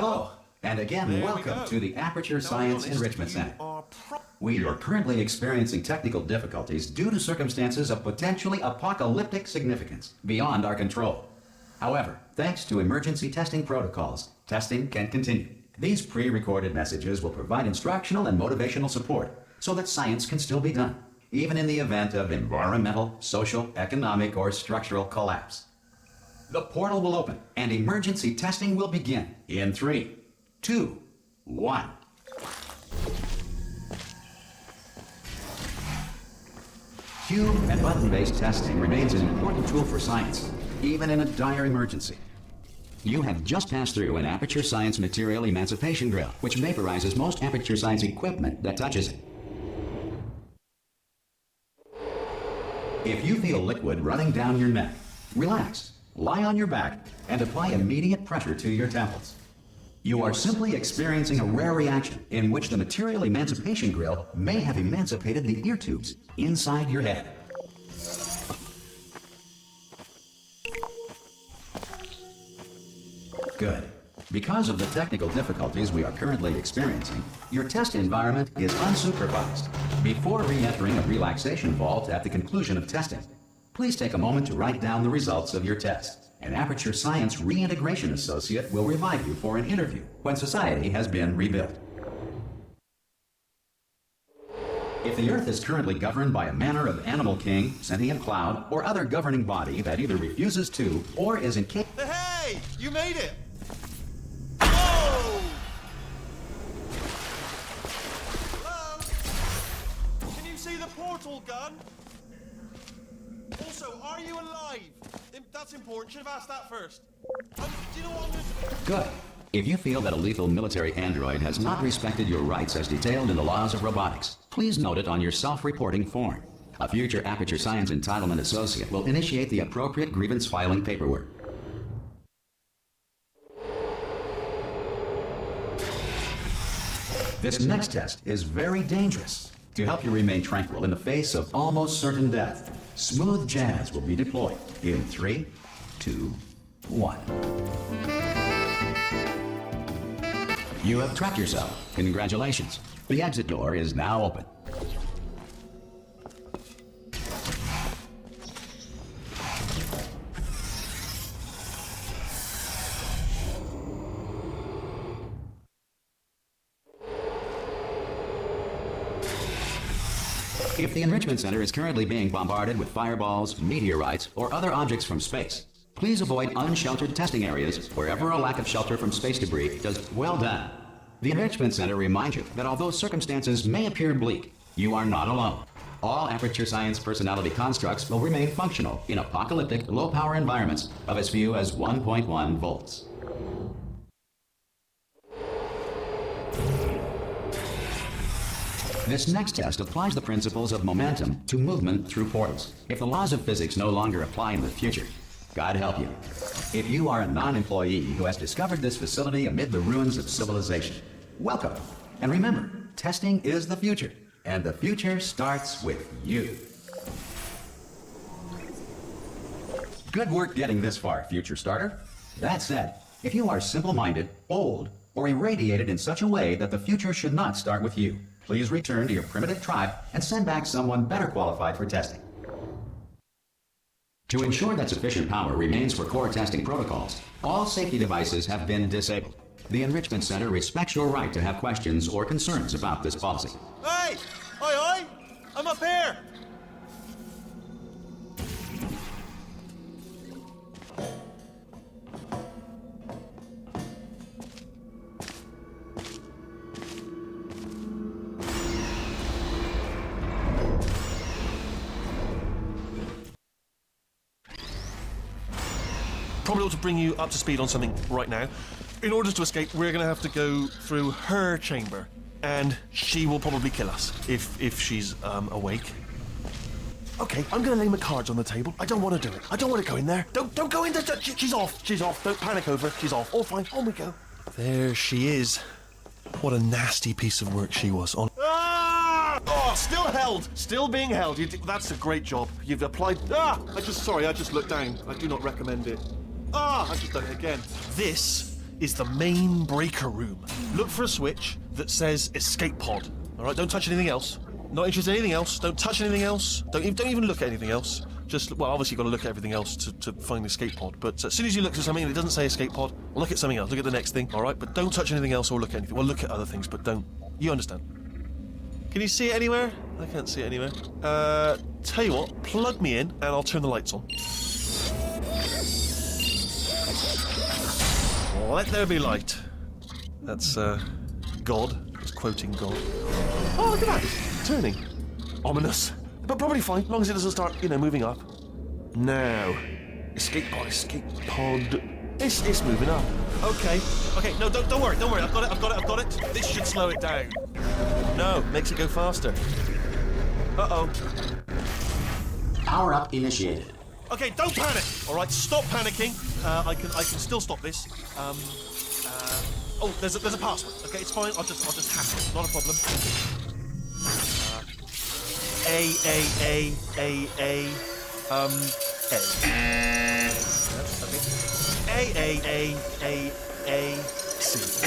Hello, and again, welcome to the Aperture Science Enrichment Center. We are currently experiencing technical difficulties due to circumstances of potentially apocalyptic significance beyond our control. However, thanks to emergency testing protocols, testing can continue. These pre-recorded messages will provide instructional and motivational support so that science can still be done, even in the event of environmental, social, economic, or structural collapse. The portal will open, and emergency testing will begin in 3, 2, 1. Cube and button-based testing remains an important tool for science, even in a dire emergency. You have just passed through an Aperture Science material emancipation drill, which vaporizes most Aperture Science equipment that touches it. If you feel liquid running down your neck, relax, lie on your back, and apply immediate pressure to your temples. You are simply experiencing a rare reaction in which the material emancipation grill may have emancipated the ear tubes inside your head. Good. Because of the technical difficulties we are currently experiencing, your test environment is unsupervised. Before re-entering a relaxation vault at the conclusion of testing, please take a moment to write down the results of your test. An Aperture Science Reintegration Associate will revive you for an interview when society has been rebuilt. If the Earth is currently governed by a manner of animal king, sentient cloud, or other governing body that either refuses to or is incapable... Hey! You made it! Whoa! Hello? Can you see the portal gun? Also, are you alive? That's important. Should have asked that first. Do you know what I'm going to... Good. If you feel that a lethal military android has not respected your rights as detailed in the laws of robotics, please note it on your self-reporting form. A future Aperture Science Entitlement Associate will initiate the appropriate grievance filing paperwork. This next test is very dangerous. To help you remain tranquil in the face of almost certain death, smooth jazz will be deployed in 3, 2, 1. You have trapped yourself. Congratulations. The exit door is now open. If the Enrichment Center is currently being bombarded with fireballs, meteorites, or other objects from space, please avoid unsheltered testing areas wherever a lack of shelter from space debris does. Well done. The Enrichment Center reminds you that although circumstances may appear bleak, you are not alone. All Aperture Science personality constructs will remain functional in apocalyptic, low-power environments of as few as 1.1 volts. This next test applies the principles of momentum to movement through portals. If the laws of physics no longer apply in the future, God help you. If you are a non-employee who has discovered this facility amid the ruins of civilization, welcome. And remember, testing is the future, and the future starts with you. Good work getting this far, future starter. That said, if you are simple-minded, old, or irradiated in such a way that the future should not start with you, please return to your primitive tribe and send back someone better qualified for testing. To ensure that sufficient power remains for core testing protocols, all safety devices have been disabled. The Enrichment Center respects your right to have questions or concerns about this policy. Hey! Oi, oi! I'm up here! Probably ought to bring you up to speed on something right now. In order to escape, we're going to have to go through her chamber, and she will probably kill us if she's awake. Okay, I'm going to lay my cards on the table. I don't want to do it. I don't want to go in there. Don't go in there. She's off. She's off. Don't panic over. She's off. All fine. On we go. There she is. What a nasty piece of work she was on. Ah! Oh, still held. Still being held. That's a great job. You've applied. I just looked down. I do not recommend it. I've just done it again. This is the main breaker room. Look for a switch that says escape pod. All right, don't touch anything else. Not interested in anything else. Don't touch anything else. Don't even look at anything else. Just, well, obviously you've got to look at everything else to find the escape pod. But as soon as you look at something and it doesn't say escape pod, look at something else. Look at the next thing, all right? But don't touch anything else or look at anything. Well, look at other things, but don't. You understand? Can you see it anywhere? I can't see it anywhere. Tell you what, plug me in and I'll turn the lights on. Let there be light. That's, God. It's quoting God. Oh, look at that. Turning. Ominous. But probably fine, as long as it doesn't start, moving up. Now. Escape pod. It's moving up. Okay, no, don't worry. I've got it. This should slow it down. No, makes it go faster. Uh-oh. Power up initiated. Okay, don't panic. All right, stop panicking. I can still stop this. Oh, there's a password. Okay, it's fine. I'll just hack it. Not a problem. A. C.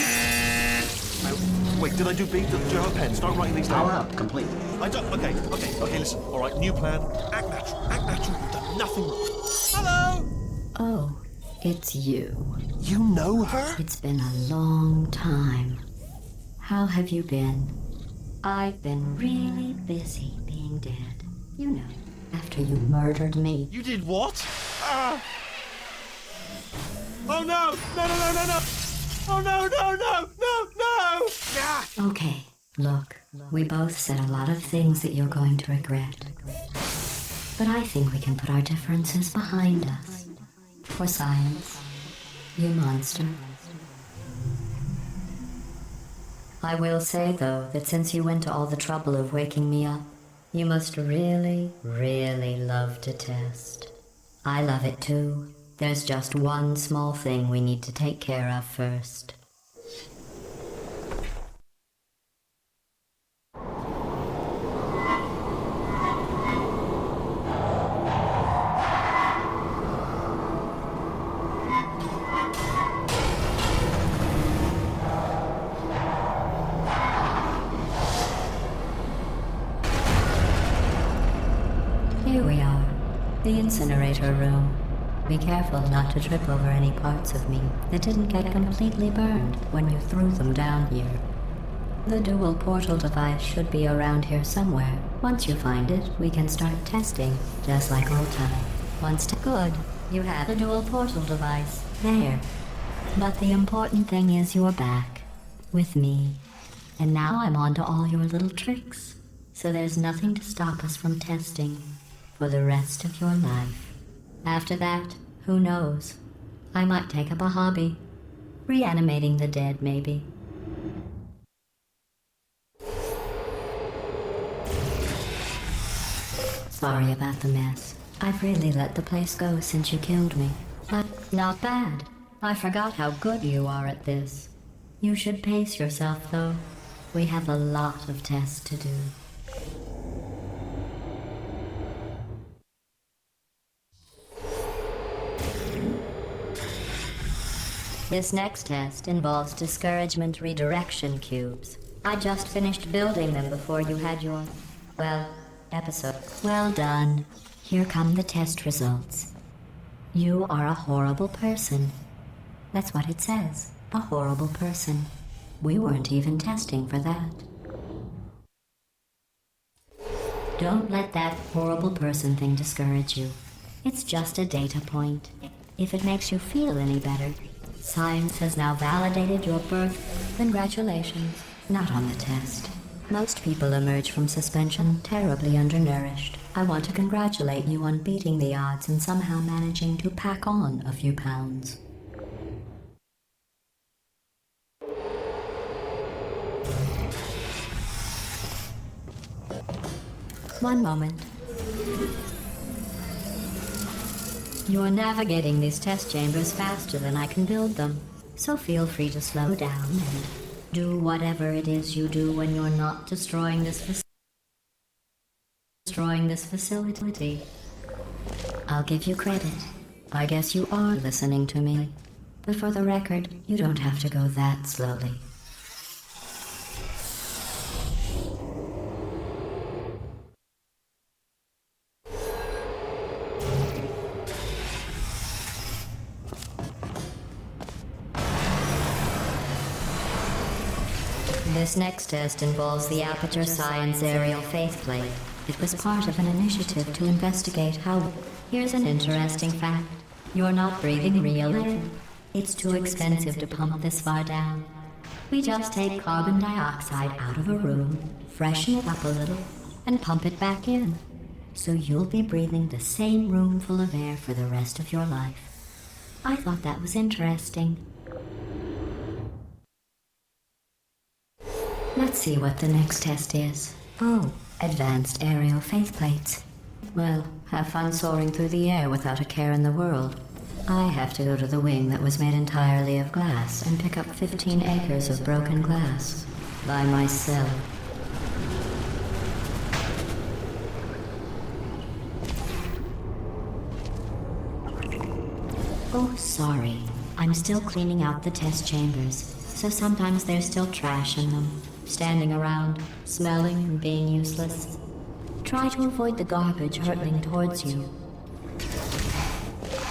Wait, did I do B? Do you have a pen? Start writing these down. Power up complete. I don't. Okay. Listen. All right, new plan. Act natural. You've done nothing wrong. Hello. Oh, it's you. You know her? It's been a long time. How have you been? I've been really busy being dead. You know, after you murdered me. You did what? Oh no! No! Oh no! Yeah. Okay, look, we both said a lot of things that you're going to regret. But I think we can put our differences behind us. For science, you monster. I will say, though, that since you went to all the trouble of waking me up, you must really, really love to test. I love it too. There's just one small thing we need to take care of first. Here we are, the incinerator room. Be careful not to trip over any parts of me that didn't get completely burned when you threw them down here. The dual portal device should be around here somewhere. Once you find it, we can start testing, just like old time. Good, you have the dual portal device. There. But the important thing is you're back. With me. And now I'm on to all your little tricks. So there's nothing to stop us from testing for the rest of your life. After that, who knows? I might take up a hobby. Reanimating the dead, maybe. Sorry about the mess. I've really let the place go since you killed me. But not bad. I forgot how good you are at this. You should pace yourself, though. We have a lot of tests to do. This next test involves discouragement redirection cubes. I just finished building them before you had your, episode. Well done. Here come the test results. You are a horrible person. That's what it says. A horrible person. We weren't even testing for that. Don't let that horrible person thing discourage you. It's just a data point. If it makes you feel any better, science has now validated your birth. Congratulations. Not on the test. Most people emerge from suspension terribly undernourished. I want to congratulate you on beating the odds and somehow managing to pack on a few pounds. One moment. You're navigating these test chambers faster than I can build them, so feel free to slow down and do whatever it is you do when you're not destroying this facility. I'll give you credit. I guess you are listening to me. But for the record, you don't have to go that slowly. This next test involves the Aperture Science aerial faceplate. It was part of an initiative to investigate how... Here's an interesting fact. You're not breathing real air. It's too expensive to pump this far down. We just take carbon dioxide out of a room, freshen it up a little, and pump it back in. So you'll be breathing the same room full of air for the rest of your life. I thought that was interesting. Let's see what the next test is. Oh, advanced aerial faceplates. Well, have fun soaring through the air without a care in the world. I have to go to the wing that was made entirely of glass and pick up 15 acres of broken glass. By myself. Oh, sorry. I'm still cleaning out the test chambers, so sometimes there's still trash in them. Standing around, smelling and being useless. Try to avoid the garbage hurtling towards you.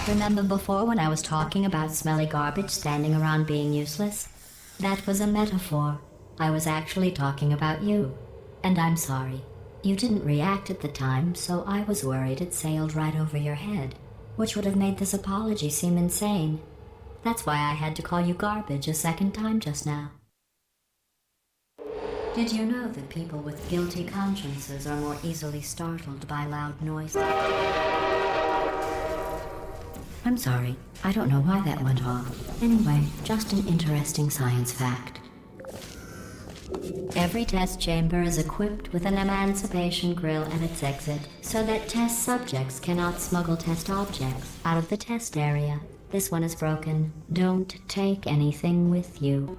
Remember before when I was talking about smelly garbage standing around being useless? That was a metaphor. I was actually talking about you. And I'm sorry. You didn't react at the time, so I was worried it sailed right over your head, which would have made this apology seem insane. That's why I had to call you garbage a second time just now. Did you know that people with guilty consciences are more easily startled by loud noise? I'm sorry, I don't know why that went off. Anyway, just an interesting science fact. Every test chamber is equipped with an emancipation grill at its exit, so that test subjects cannot smuggle test objects out of the test area. This one is broken. Don't take anything with you.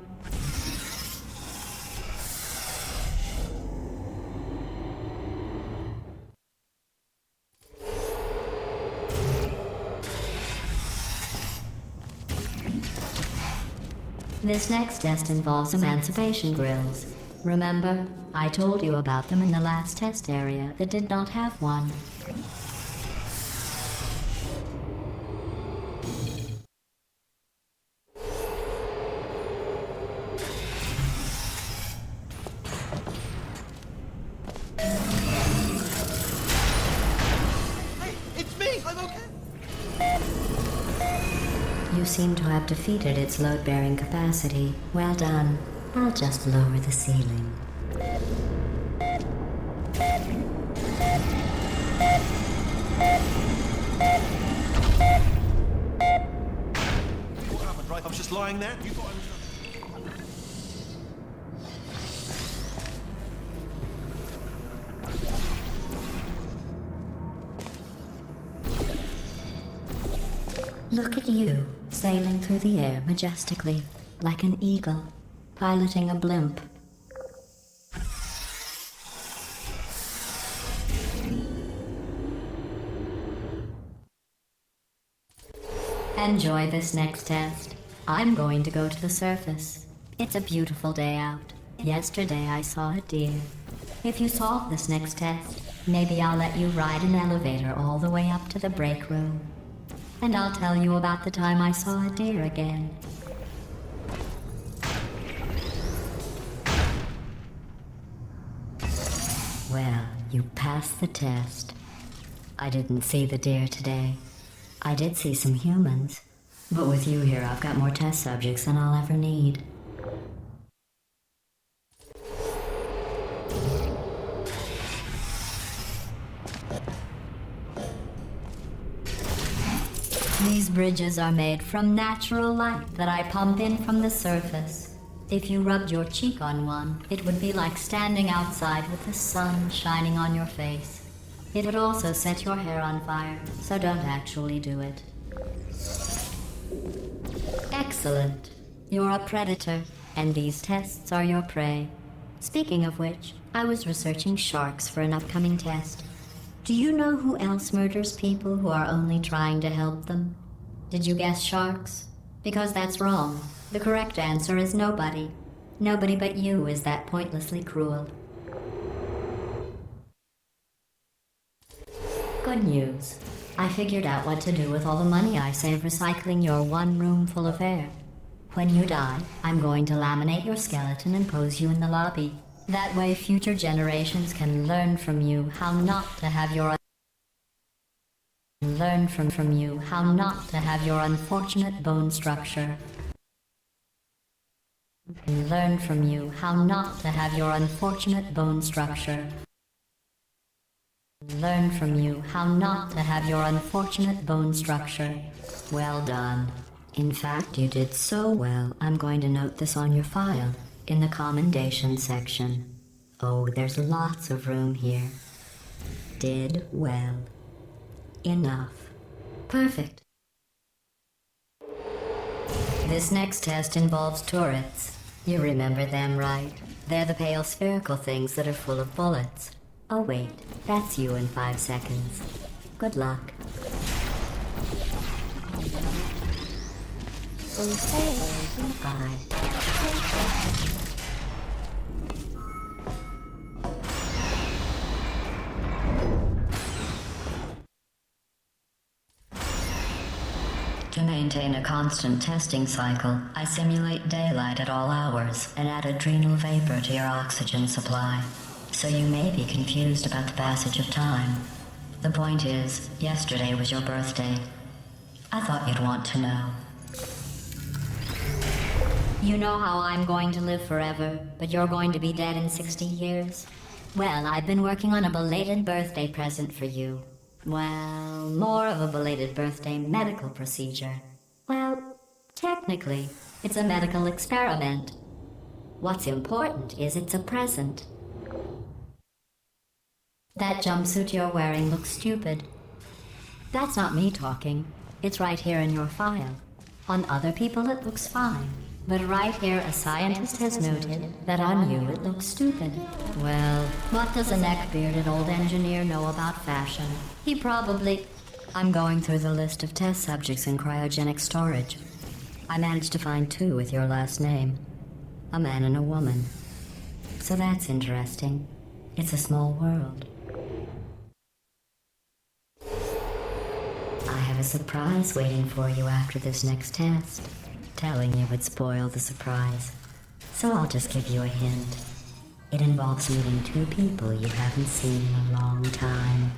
This next test involves emancipation grills. Remember, I told you about them in the last test area that did not have one. Hey, it's me! I'm okay! You seem to have defeated its load-bearing capacity. Well done. I'll just lower the ceiling. What happened, right? I was just lying there. You thought I was... Look at you, sailing through the air majestically, like an eagle, piloting a blimp. Enjoy this next test. I'm going to go to the surface. It's a beautiful day out. Yesterday I saw a deer. If you solve this next test, maybe I'll let you ride an elevator all the way up to the break room. And I'll tell you about the time I saw a deer again. Well, you passed the test. I didn't see the deer today. I did see some humans. But with you here, I've got more test subjects than I'll ever need. These bridges are made from natural light that I pump in from the surface. If you rubbed your cheek on one, it would be like standing outside with the sun shining on your face. It would also set your hair on fire, so don't actually do it. Excellent. You're a predator, and these tests are your prey. Speaking of which, I was researching sharks for an upcoming test. Do you know who else murders people who are only trying to help them? Did you guess sharks? Because that's wrong. The correct answer is nobody. Nobody but you is that pointlessly cruel. Good news. I figured out what to do with all the money I save recycling your one room full of air. When you die, I'm going to laminate your skeleton and pose you in the lobby. That way future generations can learn from you how not to have your unfortunate bone structure. And learn from you how not to have your unfortunate bone structure. Learn from you how not to have your unfortunate bone structure. Well done. In fact, you did so well, I'm going to note this on your file, in the commendation section. Oh, there's lots of room here. Did well. Enough. Perfect. This next test involves turrets. You remember them, right? They're the pale spherical things that are full of bullets. Oh wait, that's you in 5 seconds. Good luck. Okay, bye. To maintain a constant testing cycle, I simulate daylight at all hours and add adrenal vapor to your oxygen supply. So you may be confused about the passage of time. The point is, yesterday was your birthday. I thought you'd want to know. You know how I'm going to live forever, but you're going to be dead in 60 years? Well, I've been working on a belated birthday present for you. Well, more of a belated birthday medical procedure. Well, technically, it's a medical experiment. What's important is it's a present. That jumpsuit you're wearing looks stupid. That's not me talking. It's right here in your file. On other people it looks fine. But right here a scientist has noted that on you it looks stupid. Well, what does a neck-bearded old engineer know about fashion? He probably... I'm going through the list of test subjects in cryogenic storage. I managed to find 2 with your last name. A man and a woman. So that's interesting. It's a small world. I have a surprise waiting for you after this next test. Telling you would spoil the surprise. So I'll just give you a hint. It involves meeting 2 people you haven't seen in a long time.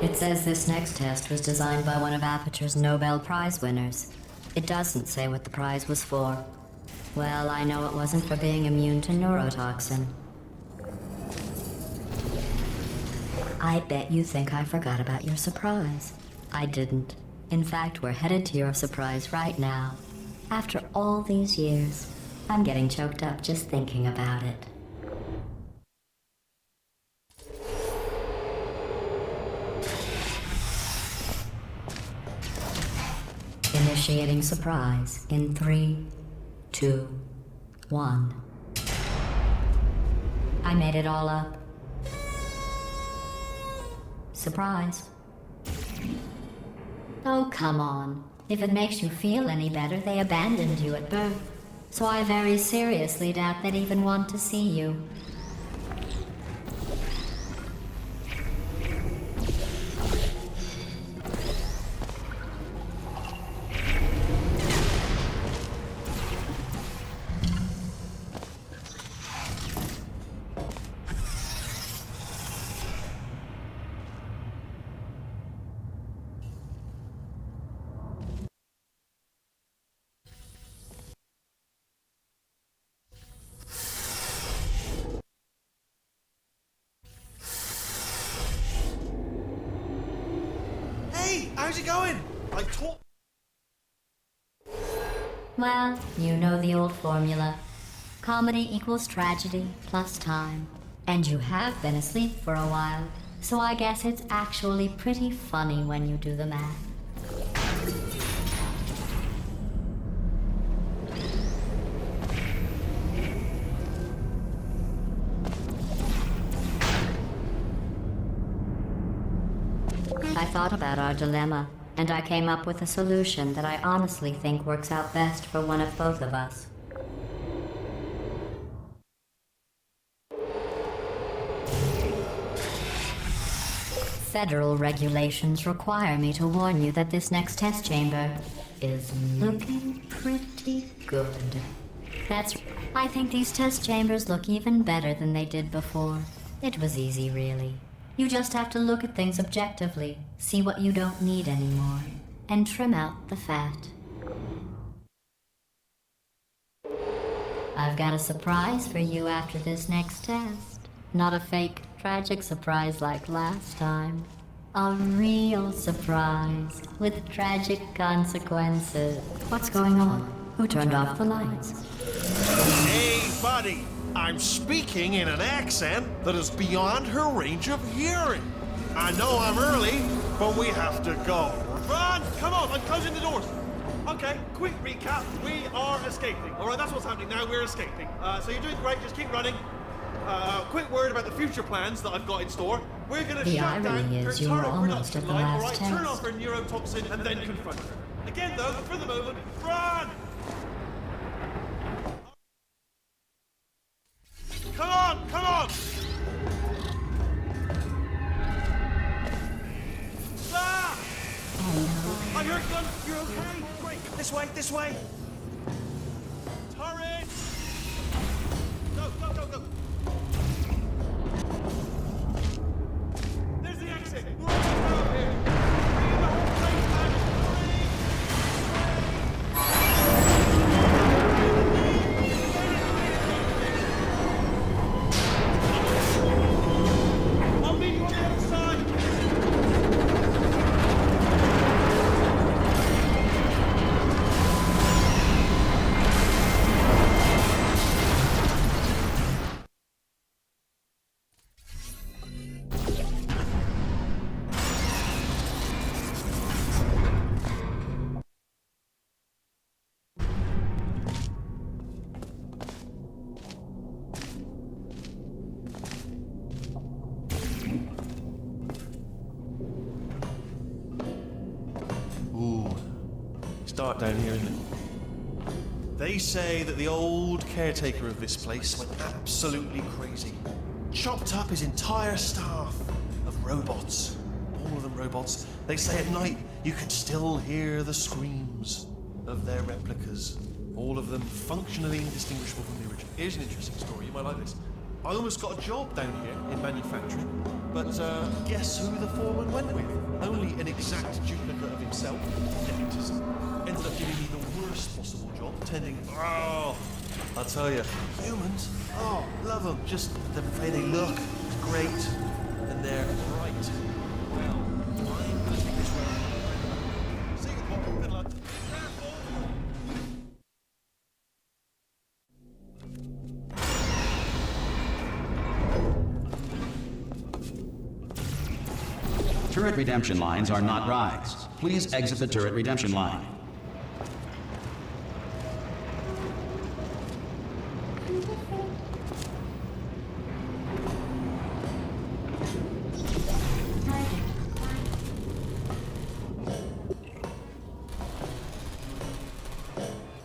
It says this next test was designed by one of Aperture's Nobel Prize winners. It doesn't say what the prize was for. Well, I know it wasn't for being immune to neurotoxin. I bet you think I forgot about your surprise. I didn't. In fact, we're headed to your surprise right now. After all these years, I'm getting choked up just thinking about it. Initiating surprise in 3, 2, 1. I made it all up. Surprise. Oh, come on. If it makes you feel any better, they abandoned you at birth. So I very seriously doubt they'd even want to see you. How's it going? I taught... Well, you know the old formula. Comedy equals tragedy plus time. And you have been asleep for a while, so I guess it's actually pretty funny when you do the math. I thought about our dilemma, and I came up with a solution that I honestly think works out best for one of both of us. Federal regulations require me to warn you that this next test chamber is looking pretty good. I think these test chambers look even better than they did before. It was easy, really. You just have to look at things objectively, see what you don't need anymore, and trim out the fat. I've got a surprise for you after this next test. Not a fake, tragic surprise like last time. A real surprise with tragic consequences. What's going on? Who turned off the lights? Hey, buddy! I'm speaking in an accent that is beyond her range of hearing. I know I'm early, but we have to go. Run! Come on, I'm closing the doors. Okay, quick recap. We are escaping. All right, that's what's happening now. We're escaping. So you're doing great. Just keep running. Quick word about the future plans that I've got in store. We're going to shut down her turret production line. All right, turn off her neurotoxin and then confront her. Again, though, for the moment, run! Come on, come on! Ah! I heard gun. You're okay? Great. This way, this way. Turret! Go, go, go, go. There's the exit. We're out here. Bring in the whole place, man. I'll meet you on the other side. Dark down here, isn't it? They say that the old caretaker of this place went absolutely crazy. Chopped up his entire staff of robots. All of them robots. They say at night you could still hear the screams of their replicas. All of them functionally indistinguishable from the original. Here's an interesting story, you might like this. I almost got a job down here in manufacturing, but guess who the foreman went with? Only an exact duplicate of himself, nepotism. Ended up giving me the worst possible job, tending. Oh, I'll tell you, humans. Oh, love them. Just the way they look, great, and they're right. Well, I'm gonna take this road. See you, Pop. Good luck. Turret redemption lines are not rides. Please exit the turret redemption line.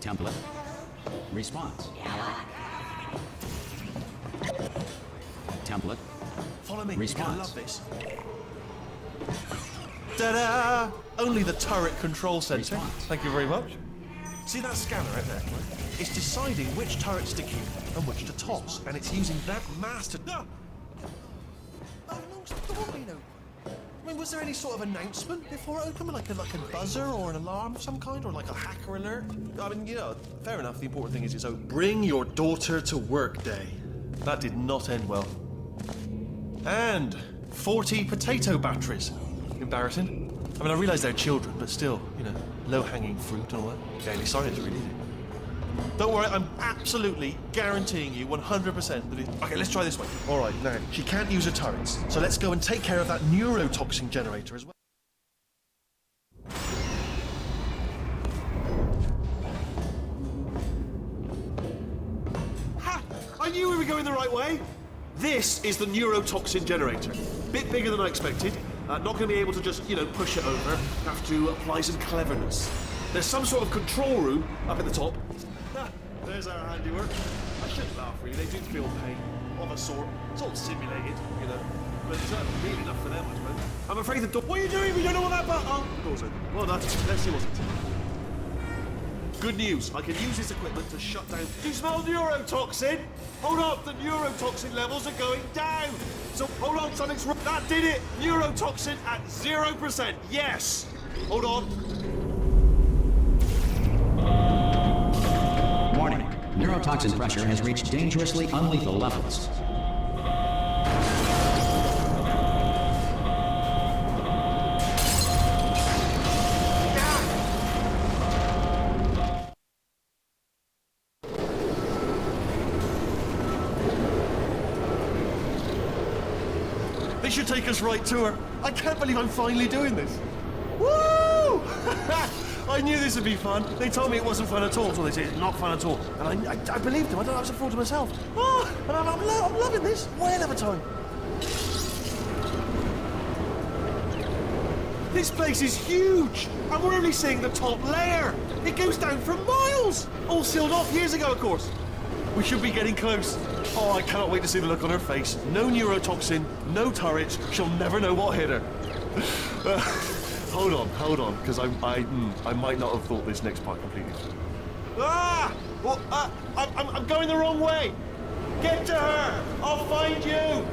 Template. Response. Template. Follow me. Response. You're gonna love this. Ta-da! Only the turret control center. Response. Thank you very much. See that scanner out there? It's deciding which turrets to keep and which to toss, and it's using that master. No! Oh, no, there won't be no. I mean, was there any sort of announcement before it opened, like a buzzer or an alarm of some kind, or like a hacker alert? I mean, you know, fair enough. The important thing is it's open. Bring your daughter to work day. That did not end well. And 40 potato batteries. Embarrassing. I mean, I realise they're children, but still, you know, low-hanging fruit and all that. Daily science, really. Don't worry, I'm absolutely guaranteeing you 100% that it... Okay, let's try this one. All right, now, she can't use her turrets, so let's go and take care of that neurotoxin generator as well. Ha! I knew we were going the right way. This is the neurotoxin generator. Bit bigger than I expected. Not going to be able to just, push it over. Have to apply some cleverness. There's some sort of control room up at the top. There's our handiwork. I shouldn't laugh, really. They do feel pain, of a sort. It's all simulated, But it's really enough for them, I suppose. I'm afraid the door... What are you doing? We don't know what that button... Oh, the door's open. Well done. Let's see what's it. Good news. I can use this equipment to shut down... Do you smell neurotoxin? Hold up. The neurotoxin levels are going down. So, hold on. Something's wrong. That did it. Neurotoxin at 0%. Yes. Hold on. Warning. Neurotoxin pressure has reached dangerously unlethal levels. They should take us right to her. I can't believe I'm finally doing this. Woo! I knew this would be fun. They told me it wasn't fun at all. So they said it's not fun at all. And I believed them. I don't know, I was a fool to myself. Oh, and I'm loving this. Whale of a time. This place is huge. And we're only seeing the top layer. It goes down for miles. All sealed off years ago, of course. We should be getting close. Oh, I cannot wait to see the look on her face. No neurotoxin, no turrets. She'll never know what hit her. Hold on, because I might not have thought this next part completely through. Ah! Well, I'm going the wrong way. Get to her. I'll find you.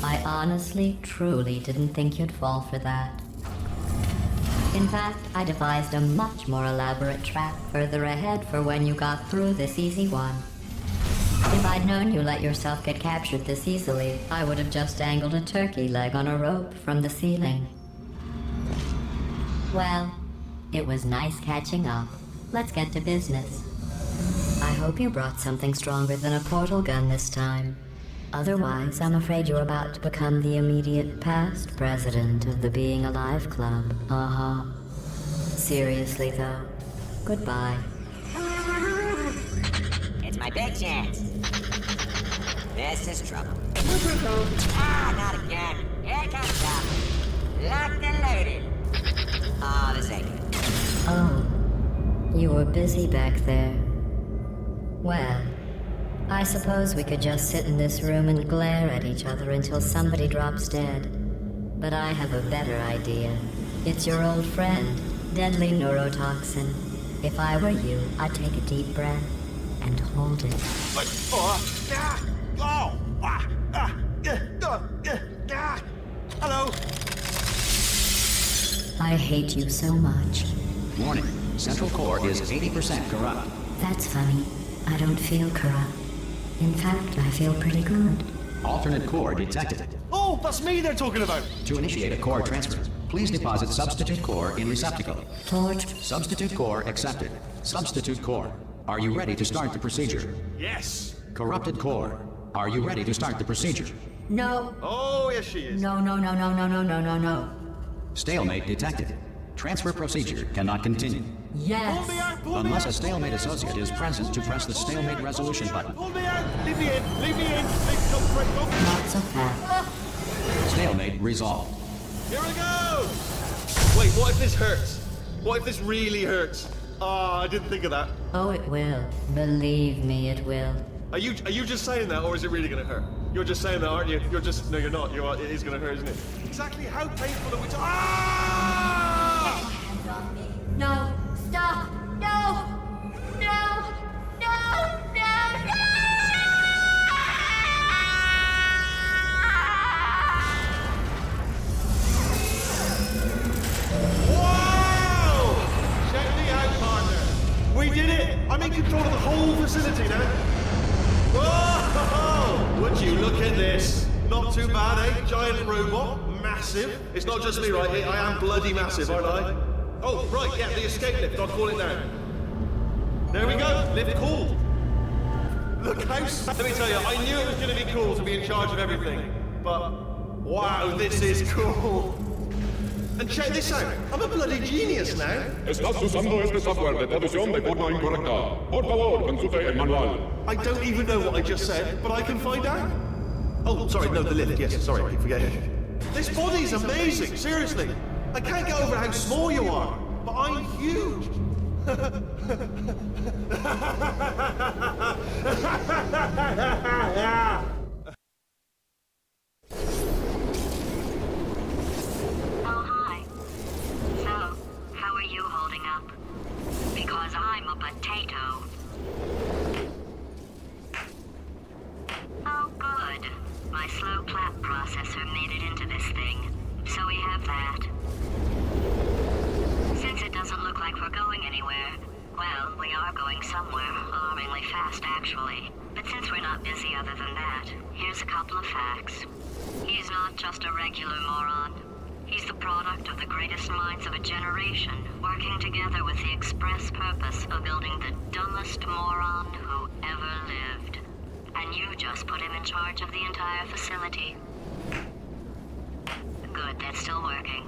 I honestly, truly didn't think you'd fall for that. In fact, I devised a much more elaborate trap further ahead for when you got through this easy one. If I'd known you let yourself get captured this easily, I would have just dangled a turkey leg on a rope from the ceiling. Well, it was nice catching up. Let's get to business. I hope you brought something stronger than a portal gun this time. Otherwise, I'm afraid you're about to become the immediate past president of the Being Alive Club. Seriously, though, goodbye. It's my big chance. This is trouble. Not again. Here comes trouble. Locked and loaded. Oh, this ain't good. Oh, you were busy back there. Well, I suppose we could just sit in this room and glare at each other until somebody drops dead. But I have a better idea. It's your old friend, deadly neurotoxin. If I were you, I'd take a deep breath and hold it. Hello. I hate you so much. Warning. Central core is 80% corrupt. That's funny. I don't feel corrupt. In fact, I feel pretty good. Alternate core detected. Oh, that's me they're talking about. To initiate a core transfer, please deposit substitute core in receptacle. Torch. Substitute core accepted. Substitute core. Are you ready to start the procedure? Yes. Corrupted core. Are you ready to start the procedure? No. Oh, yes, she is. No. Stalemate detected. Transfer procedure cannot continue. Yes. Pull me out, pull me Unless out. a stalemate associate is present to press the stalemate resolution button. Pull me out. Leave me in. Leave me in. Go, Fred, go. Not so fast. Stalemate resolved. Here we go. Wait, what if this hurts? What if this really hurts? Ah, I didn't think of that. Oh, it will. Believe me, it will. Are you just saying that, or is it really gonna hurt? You're just saying that, aren't you? You're just... No, you're not. It is gonna hurt, isn't it? Exactly how painful are we talking... Ah! No. Stop. No. Whoa! Check me out, partner. We did it! I'm in control of the whole facility now. Would you look at this? Not too bad, eh? Giant robot, massive. It's not just me, right? I am bloody massive, aren't I? Oh, right, yeah, the escape lift. I'll call it now. There we go. Lift called. Look how... Let me tell you, I knew it was going to be cool to be in charge of everything. But, wow, this is cool. And check this out. I'm a bloody genius now. Estás usando este software de traducción de forma incorrecta. Por favor, consulte el manual. I don't even know what I just said, but I can find out. Oh, sorry, no, the lift. Yes, sorry, I keep forgetting. This body's amazing, seriously. I can't get over how small you are, but I'm huge. Because I'm a potato. Oh, good. My slow clap processor made it into this thing, so we have that. Since it doesn't look like we're going anywhere, well, we are going somewhere, alarmingly fast, actually. But since we're not busy other than that, here's a couple of facts. He's not just a regular moron. He's the product of the greatest minds of a generation, working together with the express purpose of building the dumbest moron who ever lived. And you just put him in charge of the entire facility. Good, that's still working.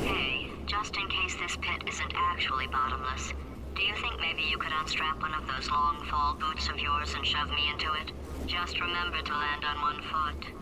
Hey, just in case this pit isn't actually bottomless, do you think maybe you could unstrap one of those long fall boots of yours and shove me into it? Just remember to land on one foot.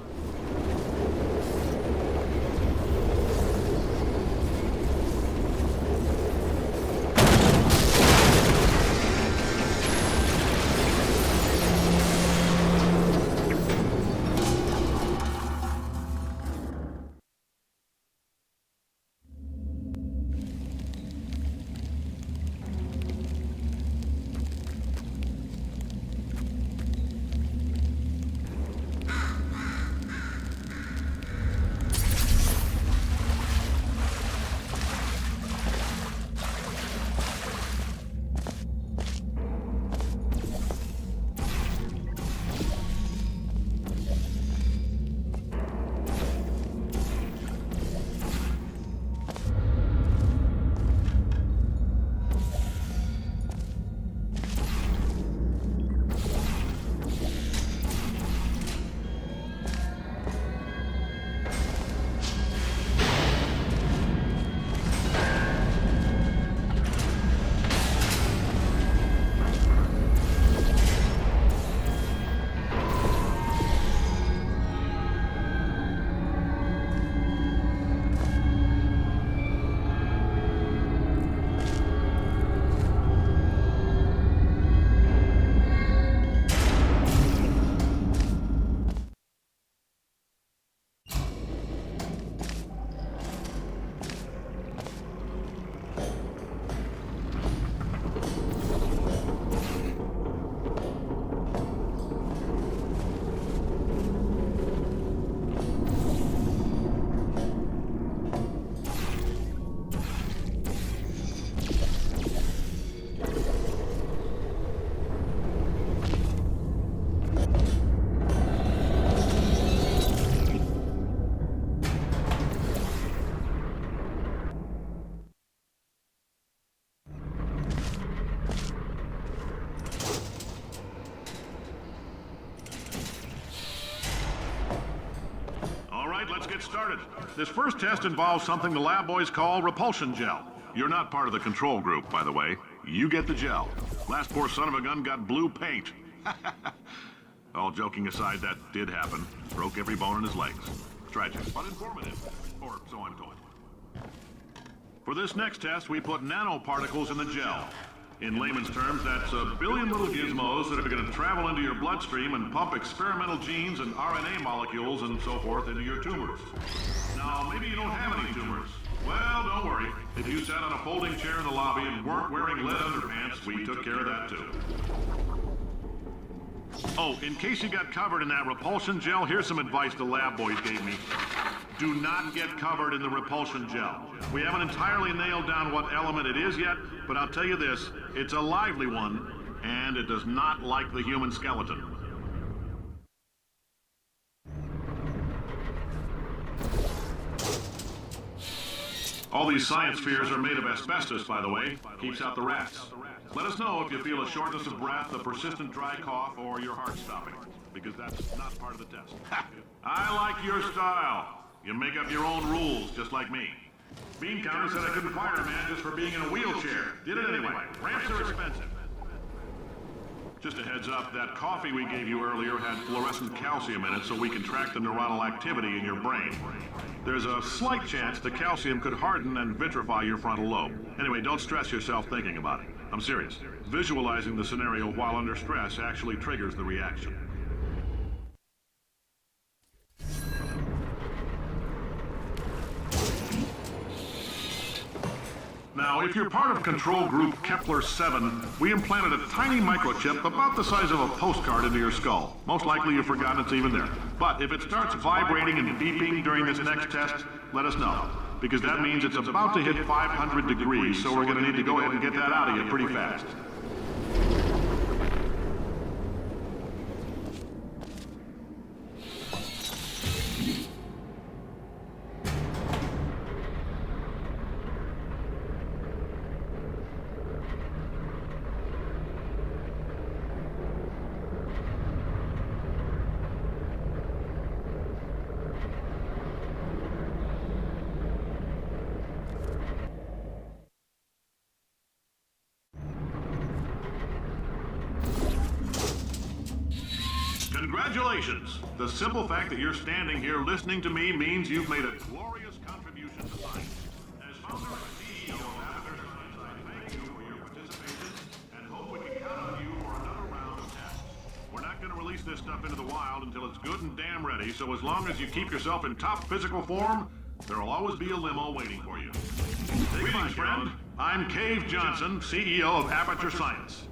Let's get started. This first test involves something the lab boys call repulsion gel. You're not part of the control group, by the way. You get the gel. Last poor son of a gun got blue paint. All joking aside, that did happen. Broke every bone in his legs. Tragic, but informative. Or so I'm told. For this next test, we put nanoparticles in the gel. In layman's terms, that's a billion little gizmos that are going to travel into your bloodstream and pump experimental genes and RNA molecules and so forth into your tumors. Now, maybe you don't have any tumors. Well, don't worry. If you sat on a folding chair in the lobby and weren't wearing lead underpants, we took care of that too. Oh, in case you got covered in that repulsion gel, here's some advice the lab boys gave me. Do not get covered in the repulsion gel. We haven't entirely nailed down what element it is yet, but I'll tell you this, it's a lively one, and it does not like the human skeleton. All these science spheres are made of asbestos, by the way. Keeps out the rats. Let us know if you feel a shortness of breath, a persistent dry cough, or your heart stopping, because that's not part of the test. I like your style. You make up your own rules, just like me. Bean Counter said I couldn't fire a man just for being in a wheelchair. Did it anyway. Ramps are expensive. Just a heads up, that coffee we gave you earlier had fluorescent calcium in it so we can track the neuronal activity in your brain. There's a slight chance the calcium could harden and vitrify your frontal lobe. Anyway, don't stress yourself thinking about it. I'm serious. Visualizing the scenario while under stress actually triggers the reaction. Now, if you're part of control group Kepler 7, we implanted a tiny microchip about the size of a postcard into your skull. Most likely you've forgotten it's even there. But if it starts vibrating and beeping during this next test, let us know. Because that means it's about to hit 500 degrees, so we're going to need to go ahead and get that out of you pretty fast. Congratulations! The simple fact that you're standing here listening to me means you've made a glorious contribution to science. As founder and CEO of Aperture, I thank you for your participation and hope we can count on you for another round of tests. We're not going to release this stuff into the wild until it's good and damn ready, so as long as you keep yourself in top physical form, there'll always be a limo waiting for you. Greetings, friend. I'm Cave Johnson, CEO of Aperture Science.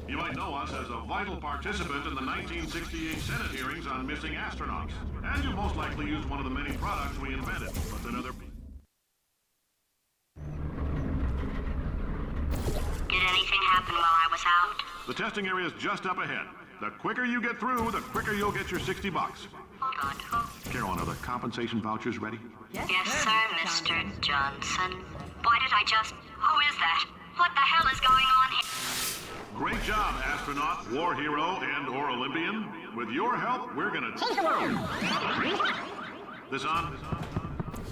You might know us as a vital participant in the 1968 Senate hearings on missing astronauts. And you most likely used one of the many products we invented. But then other people. Did anything happen while I was out? The testing area is just up ahead. The quicker you get through, the quicker you'll get your $60. Good. Carolyn, are the compensation vouchers ready? Yes, sir, Mr. Johnson. Why did I just... Who is that? What the hell is going on here? Great job, astronaut, war hero, and/or Olympian. With your help, we're gonna change the world. This on?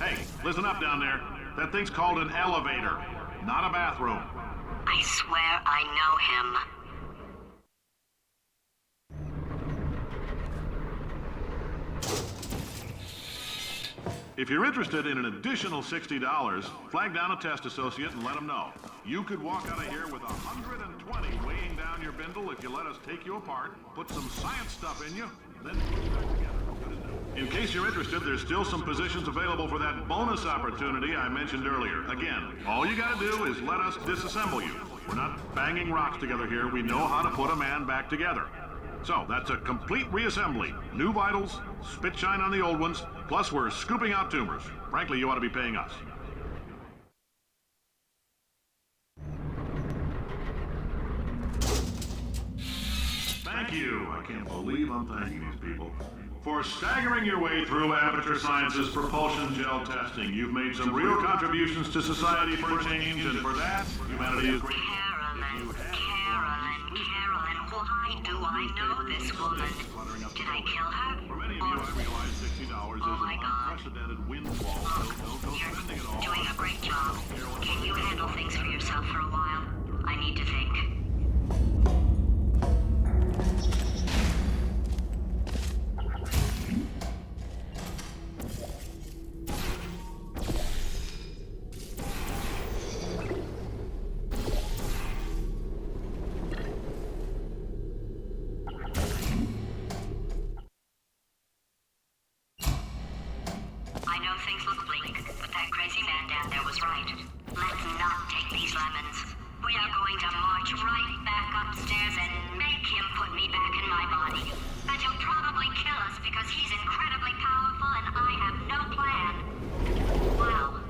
Hey, listen up down there. That thing's called an elevator, not a bathroom. I swear I know him. If you're interested in an additional $60, flag down a test associate and let them know. You could walk out of here with 120 weighing down your bindle if you let us take you apart, put some science stuff in you, then put it back together. In case you're interested, there's still some positions available for that bonus opportunity I mentioned earlier. Again, all you gotta do is let us disassemble you. We're not banging rocks together here. We know how to put a man back together. So, that's a complete reassembly. New vitals, spit shine on the old ones, plus we're scooping out tumors. Frankly, you ought to be paying us. Thank you. I can't believe I'm thanking these people. For staggering your way through Aperture Science's propulsion gel testing. You've made some real contributions to society for change, and for that, humanity is grateful. Carolyn, why do I know this woman? Did I kill her? For many of you, I realize $60 is an unprecedented windfall. No spending at all. You're doing a great job. Can you handle things for yourself for a while? I need to think. I know things look bleak, but that crazy man down there was right. Let's not take these lemons. We are going to march right back upstairs and make him put me back in my body. And he'll probably kill us because he's incredibly powerful and I have no plan. Well,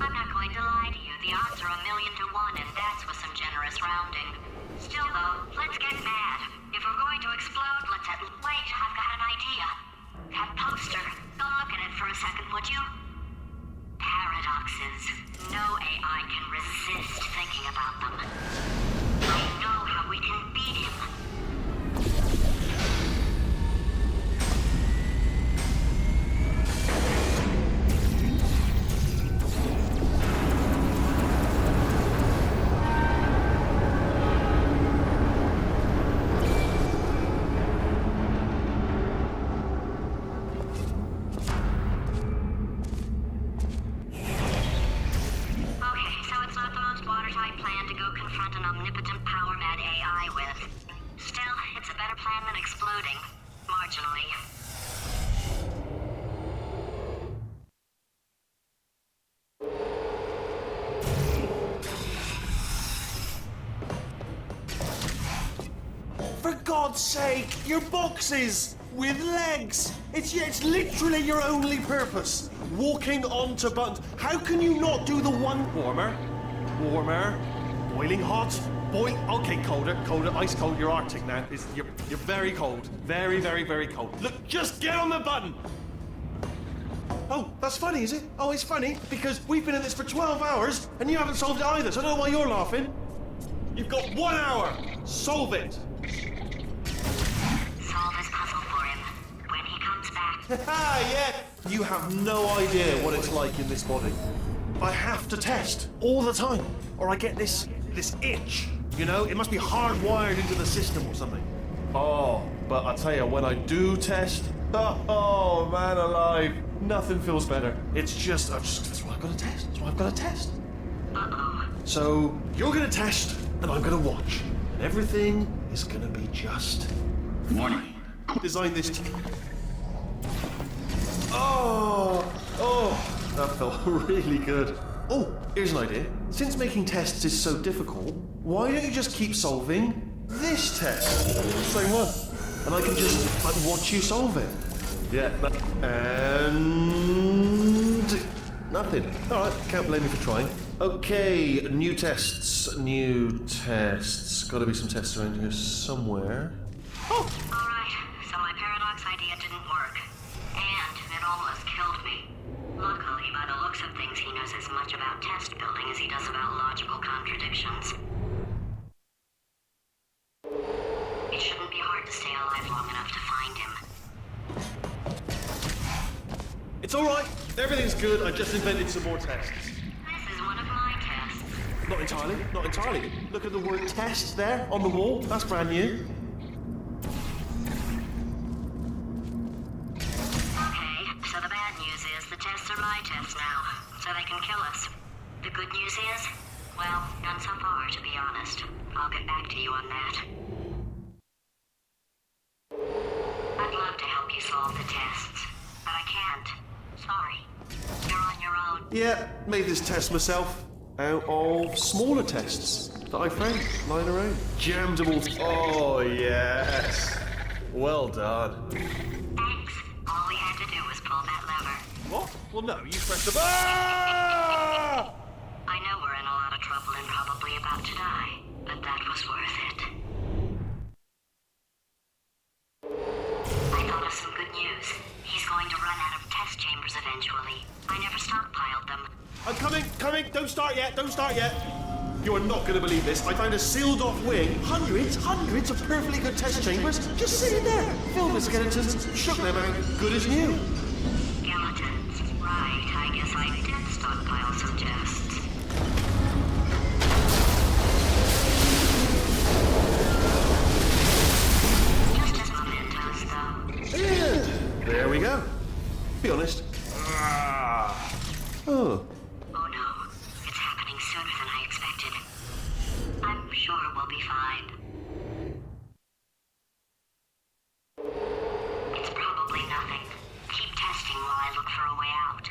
I'm not going to lie to you. The odds are 1,000,000 to 1, and that's with some generous rounding. Still, though, let's get mad. If we're going to explode, let's at... Wait, I've got an idea. That poster. Go look at it for a second, would you? Paradox boxes. No AI can resist thinking about them. I know how we can beat him. For God's sake, your boxes with legs. It's literally your only purpose. Walking onto buttons. How can you not do the one warmer, boiling hot, okay, colder, ice cold. You're Arctic now. You're very cold, very, very, very cold. Look, just get on the button. Oh, that's funny, is it? Oh, it's funny because we've been at this for 12 hours and you haven't solved it either. So I don't know why you're laughing. You've got 1 hour. Solve it. Solve his puzzle for him when he comes back. Yeah. You have no idea what it's like in this body. I have to test all the time, or I get this itch. You know, it must be hardwired into the system or something. Oh, but I tell you, when I do test, oh man alive, nothing feels better. It's just that's what I've got to test. That's what I've got to test. Uh-oh. So you're gonna test, and I'm gonna watch, and everything is gonna be just. Warning. Design this. Oh, that felt really good. Oh, here's an idea. Since making tests is so difficult, why don't you just keep solving this test? Same one. And I can just watch you solve it. Yeah, and nothing. All right, can't blame me for trying. Okay, new tests. Got to be some tests around here somewhere. Oh! All right, so my paradox idea didn't work. And it almost killed me. Luckily, by the looks of things, he knows as much about test building as he does about logical contradictions. It shouldn't be hard to stay alive long enough to find him. It's all right. Everything's good. I just invented some more tests. This is one of my tests. Not entirely. Look at the word test there on the wall. That's brand new. Okay, so the bad news is the tests are my tests now, so they can kill us. The good news is, well, none so far, to be honest. I'll get back to you on that. I'd love to help you solve the tests, but I can't. Sorry. You're on your own. Yeah, made this test myself out of smaller tests that I found lying around. Jammed them all. Oh, yes. Well done. Thanks. All we had to do was pull that lever. What? Well, no, you pressed the button. Ah! I know we're in a lot of trouble and probably about to die, but that was worth it. I thought of some good news. He's going to run out of test chambers eventually. I never stockpiled them. I'm coming. Don't start yet. You are not going to believe this. I found a sealed off wing. Hundreds of perfectly good test chambers just sitting there. Filled with skeletons. Shook them out. Good as new. Skeletons. Right, I guess I did stockpile some tests. Just as mementos, though. And there we go. Be honest. Oh. Oh no, it's happening sooner than I expected. I'm sure we'll be fine. It's probably nothing. Keep testing while I look for a way out.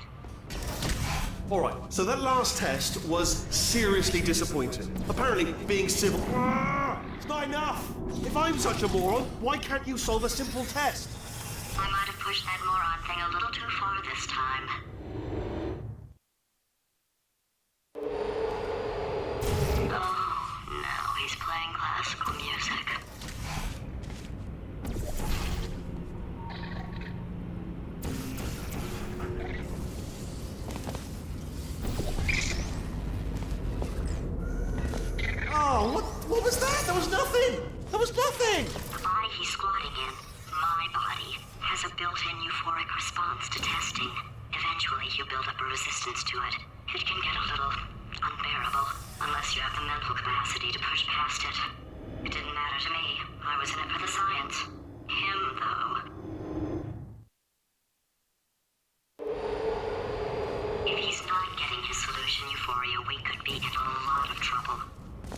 All right, so that last test was seriously disappointing. Apparently, being civil... It's not enough! If I'm such a moron, why can't you solve a simple test? I might have pushed that moron thing a little too far this time. Oh, no, he's playing classical music. What was that? There was nothing! There was nothing! The body he's squatting in, my body, has a built-in euphoric response to testing. Eventually, you build up a resistance to it. It can get a little unbearable, unless you have the mental capacity to push past it. It didn't matter to me. I was in it for the science. Him, though. If he's not getting his solution euphoria, we could be in a lot of trouble.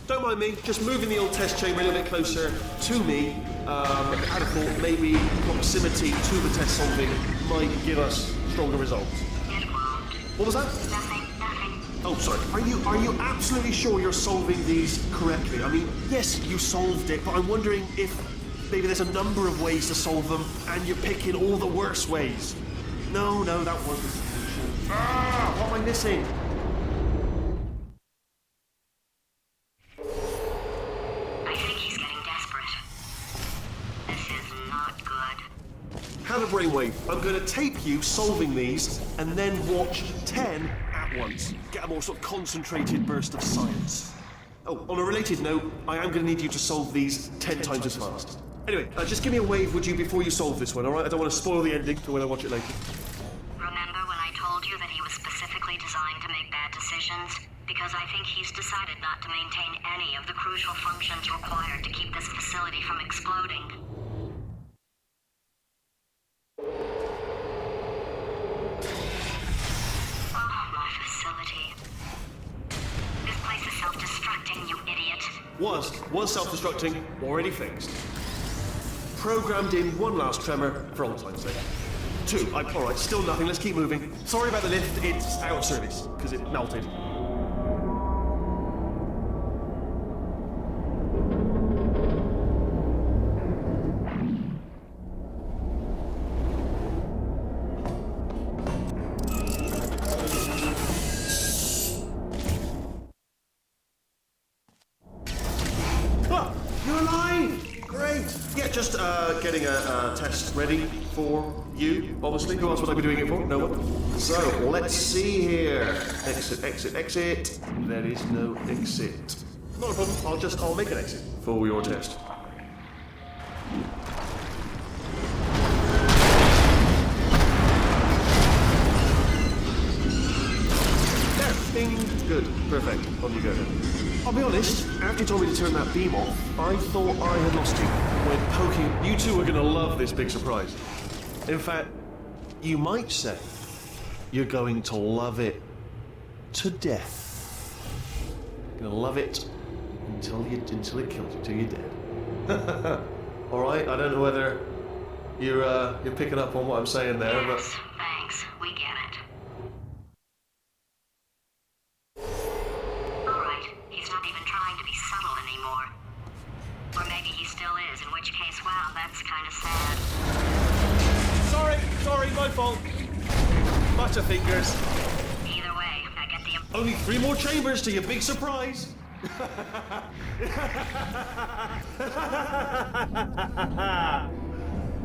Don't mind me, just moving the old test chamber a little bit closer to me. I'd have thought maybe proximity to the test solving might give us stronger results. It won't. What was that? Nothing. Oh, sorry. Are you absolutely sure you're solving these correctly? I mean, yes, you solved it, but I'm wondering if maybe there's a number of ways to solve them, and you're picking all the worst ways. No, that wasn't the solution. What am I missing? I think he's getting desperate. This is not good. Have a brainwave. I'm going to tape you solving these, and then watch 10 at once. Get a more sort of concentrated burst of science. Oh, on a related note, I am going to need you to solve these 10 times as fast. Anyway, just give me a wave, would you, before you solve this one, alright? I don't want to spoil the ending for when I watch it later. Remember when I told you that he was specifically designed to make bad decisions? Because I think he's decided not to maintain any of the crucial functions required to keep this facility from exploding. Oh, my facility. This place is self-destructing, you idiot. Was self-destructing, already fixed. Programmed in one last tremor for old time's sake. 2, alright, still nothing, let's keep moving. Sorry about the lift, it's out of service, because it melted. You're alive! Great! Yeah, just getting a test ready for you, obviously. Who else would I be doing it for? No one. So, let's see here. Exit. There is no exit. Not a problem, I'll make an exit for your test. There, bing, good, perfect, on you go then. I'll be honest, after you told me to turn that beam off, I thought I had lost you. When poking, you two are gonna love this big surprise. In fact, you might say you're going to love it to death. You're gonna love it until it kills you, till you're dead. All right, I don't know whether you're picking up on what I'm saying there, but Yes, thanks. We get it. Alright, he's not even trying to be subtle anymore. Or maybe he still is, in which case, wow, that's kind of sad. sorry, my fault. Butterfingers. Either way, I get the... Only 3 more chambers to your big surprise.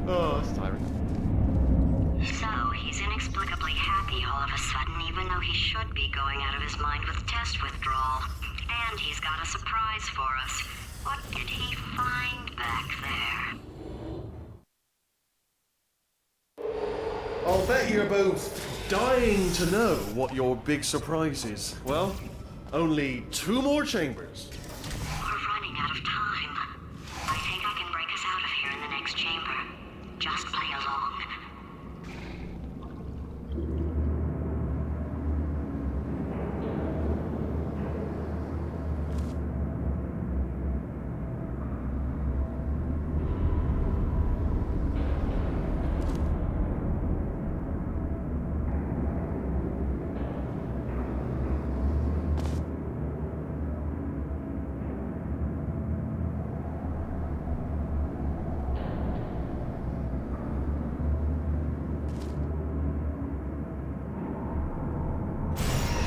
Oh, that's tiring. So, he's inexplicably happy all of a sudden, even though he should be going out of his mind with test withdrawal. And he's got a surprise for us. What did he find back there? I'll bet you're both dying to know what your big surprise is. Well, only 2 more chambers. We're running out of time. I think I can break us out of here in the next chamber. Just play along.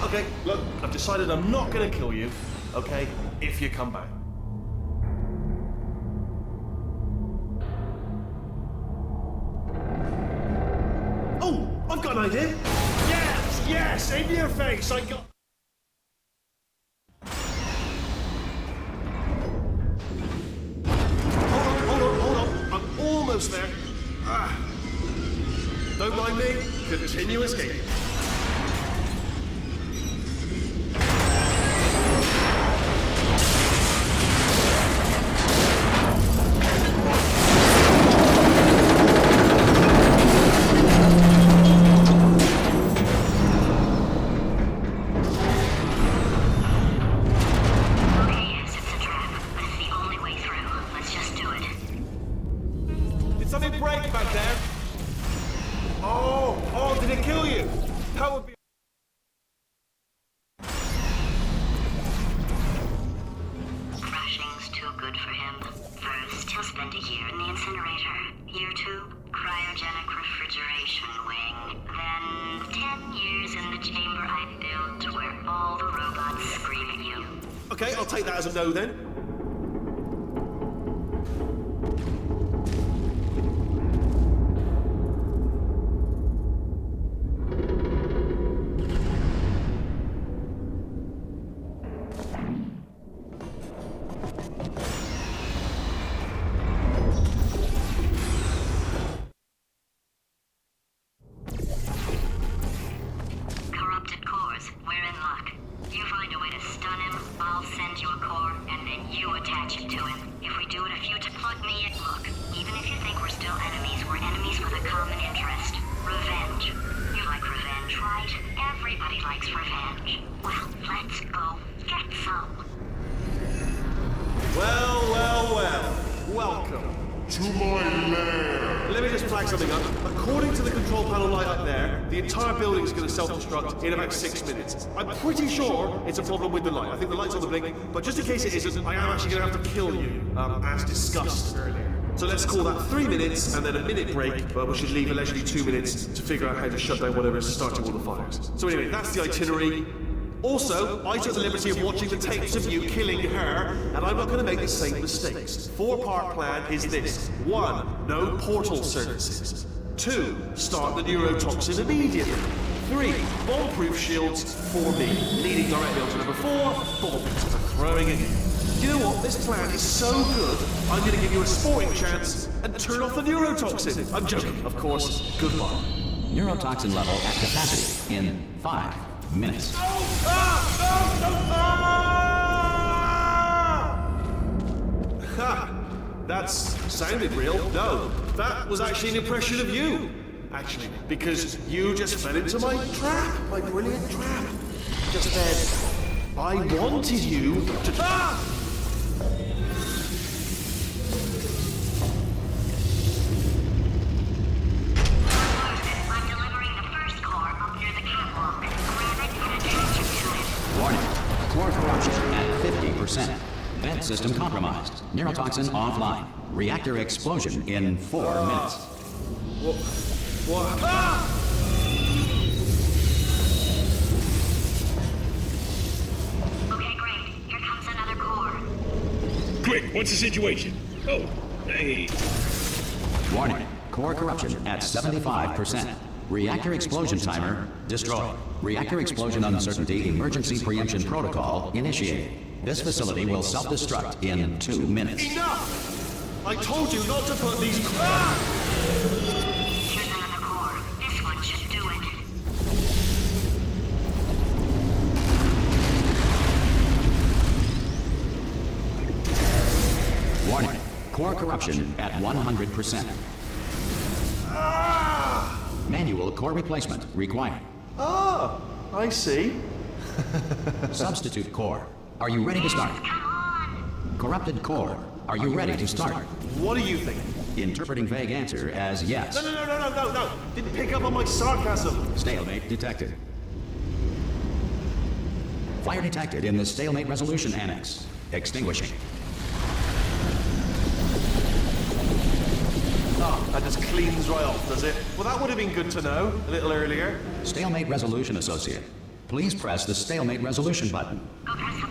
Okay, look, I've decided I'm not gonna kill you, okay, if you come back. Oh, I've got an idea. Yes, in your face, I got... close there. Don't mind me. Continue escaping. Okay, I'll take that as a no then. In about 6 minutes. I'm pretty sure it's a problem with the light. I think the light's on the blink, but just in case it isn't, I am actually going to have to kill you, as discussed earlier. So let's call that 3 minutes and then a minute break, but we should leave allegedly 2 minutes to figure out how to shut down whatever's starting all the fires. So anyway, that's the itinerary. Also, I took the liberty of watching the tapes of you killing her, and I'm not going to make the same mistakes. 4-part plan is this. 1, no portal services. 2, start the neurotoxin immediately. 3, bomb-proof shields for me, leading directly onto number 4, bombs for throwing it in. You know what? This plan is so good, I'm going to give you a sporting chance and turn off the neurotoxin. I'm joking, of course. Goodbye. Neurotoxin level at capacity in 5 minutes. Ha! That sounded real. No, that was actually an impression of you. Actually, because you just fell into my trap, my brilliant trap. Just said, I wanted you to... I'm delivering the first core up near the catwalk. Grab it and attach it to it. Warning. Core corruption at 50%. Vent system compromised. Neurotoxin offline. Reactor explosion in 4 minutes. What? Okay, great. Here comes another core. Quick, what's the situation? Oh, hey. Warning. Core corruption at 75%. Reactor explosion timer destroyed. Reactor explosion uncertainty emergency preemption protocol initiated. This facility will self-destruct in 2 minutes. Enough! I told you not to put these... Here's another core. This one should do it. Warning. Core corruption at 100%. Manual core replacement required. Ah, I see. Substitute core. Are you ready to start? Come on! Corrupted core. Are you ready to start? What do you think? Interpreting vague answer as yes. No. Didn't pick up on my sarcasm. Stalemate detected. Fire detected in the stalemate resolution annex. Extinguishing. Oh, that just cleans right off, does it? Well, that would have been good to know a little earlier. Stalemate resolution associate. Please press the stalemate resolution button. Go press